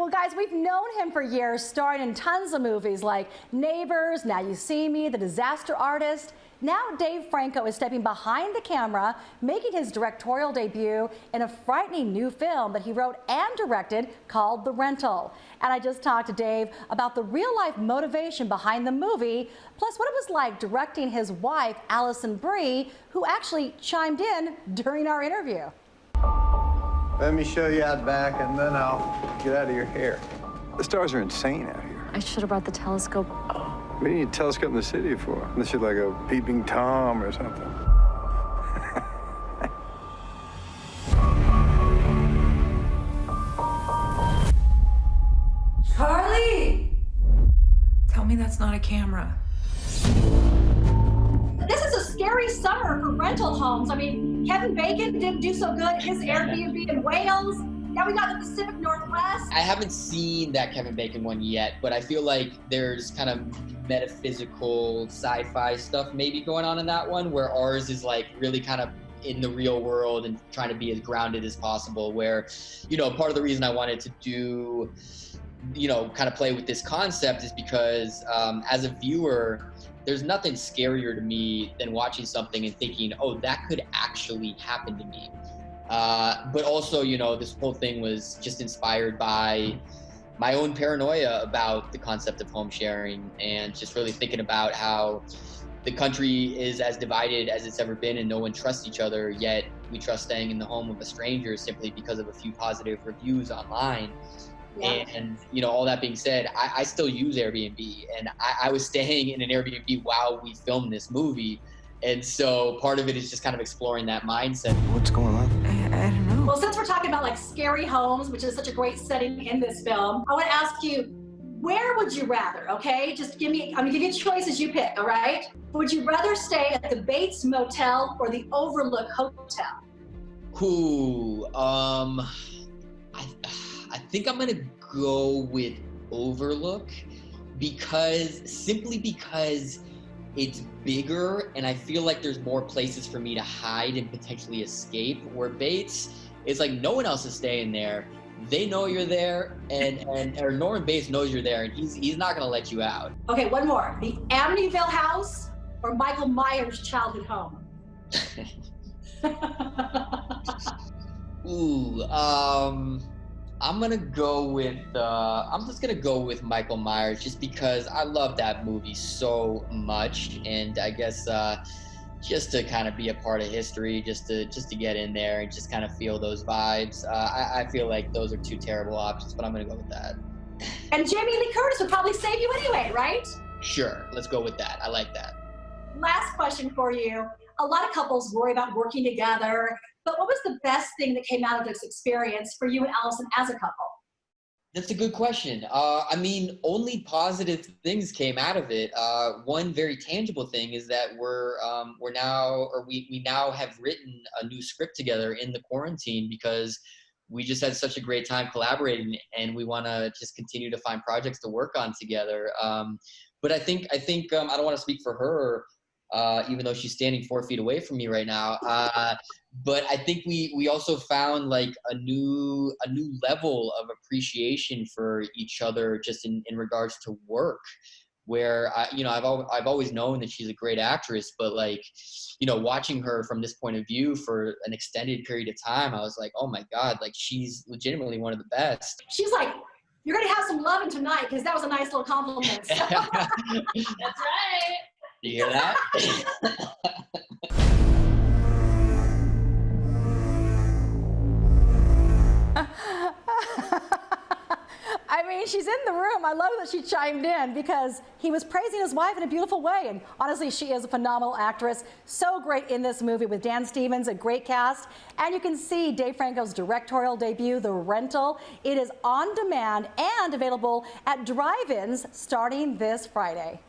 Well, guys, we've known him for years, starring in tons of movies like Neighbors, Now You See Me, The Disaster Artist. Now Dave Franco is stepping behind the camera, making his directorial debut in a frightening new film that he wrote and directed called The Rental. And I just talked to Dave about the real-life motivation behind the movie, plus what it was like directing his wife, Alison Brie, who actually chimed in during our interview. Let me show you out back, and then I'll get out of your hair. The stars are insane out here. I should have brought the telescope. What do you need a telescope in the city for? Unless you're like a peeping Tom or something. Charlie! Tell me that's not a camera. This is a scary summer for rental homes. I mean, Kevin Bacon didn't do so good. His Airbnb in Wales. Now we got the Pacific Northwest. I haven't seen that Kevin Bacon one yet, but I feel like there's kind of metaphysical sci-fi stuff maybe going on in that one, where ours is like really kind of in the real world and trying to be as grounded as possible, where, you know, part of the reason I wanted to do, you know, kind of play with this concept is because as a viewer, there's nothing scarier to me than watching something and thinking, oh, that could actually happen to me. But also, you know, this whole thing was just inspired by my own paranoia about the concept of home sharing, and just really thinking about how the country is as divided as it's ever been and no one trusts each other, yet we trust staying in the home of a stranger simply because of a few positive reviews online. Yeah. And, you know, all that being said, I still use Airbnb, and I was staying in an Airbnb while we filmed this movie. And so part of it is just kind of exploring that mindset. What's going on? I don't know. Well, since we're talking about like scary homes, which is such a great setting in this film, I want to ask you, where would you rather, okay? Just give me, I'm gonna give you choices, you pick, all right? Would you rather stay at the Bates Motel or the Overlook Hotel? Ooh, I think I'm gonna go with Overlook simply because it's bigger and I feel like there's more places for me to hide and potentially escape, where Bates, it's like no one else is staying there. They know you're there, or Norman Bates knows you're there, and he's not gonna let you out. Okay, one more. The Amityville house or Michael Myers' childhood home? Ooh, I'm gonna go with, I'm just gonna go with Michael Myers, just because I love that movie so much, and I guess just to kind of be a part of history, just to get in there and just kind of feel those vibes. I feel like those are two terrible options, but I'm gonna go with that. And Jamie Lee Curtis would probably save you anyway, right? Sure, let's go with that. I like that. Last question for you. A lot of couples worry about working together, but what was the best thing that came out of this experience for you and Alison as a couple? That's a good question. I mean, only positive things came out of it. One very tangible thing is that we now have written a new script together in the quarantine, because we just had such a great time collaborating, and we want to just continue to find projects to work on together. But I think I don't want to speak for her, even though she's standing 4 feet away from me right now. But I think we also found like a new level of appreciation for each other, just in regards to work, where I've always known that she's a great actress, but like, you know, watching her from this point of view for an extended period of time, I was like, oh my God, like she's legitimately one of the best. She's like, you're gonna have some loving tonight, because that was a nice little compliment. So. That's right. You hear that? I mean, she's in the room. I love that she chimed in, because he was praising his wife in a beautiful way. And honestly, she is a phenomenal actress. So great in this movie with Dan Stevens, a great cast. And you can see Dave Franco's directorial debut, The Rental. It is on demand and available at drive-ins starting this Friday.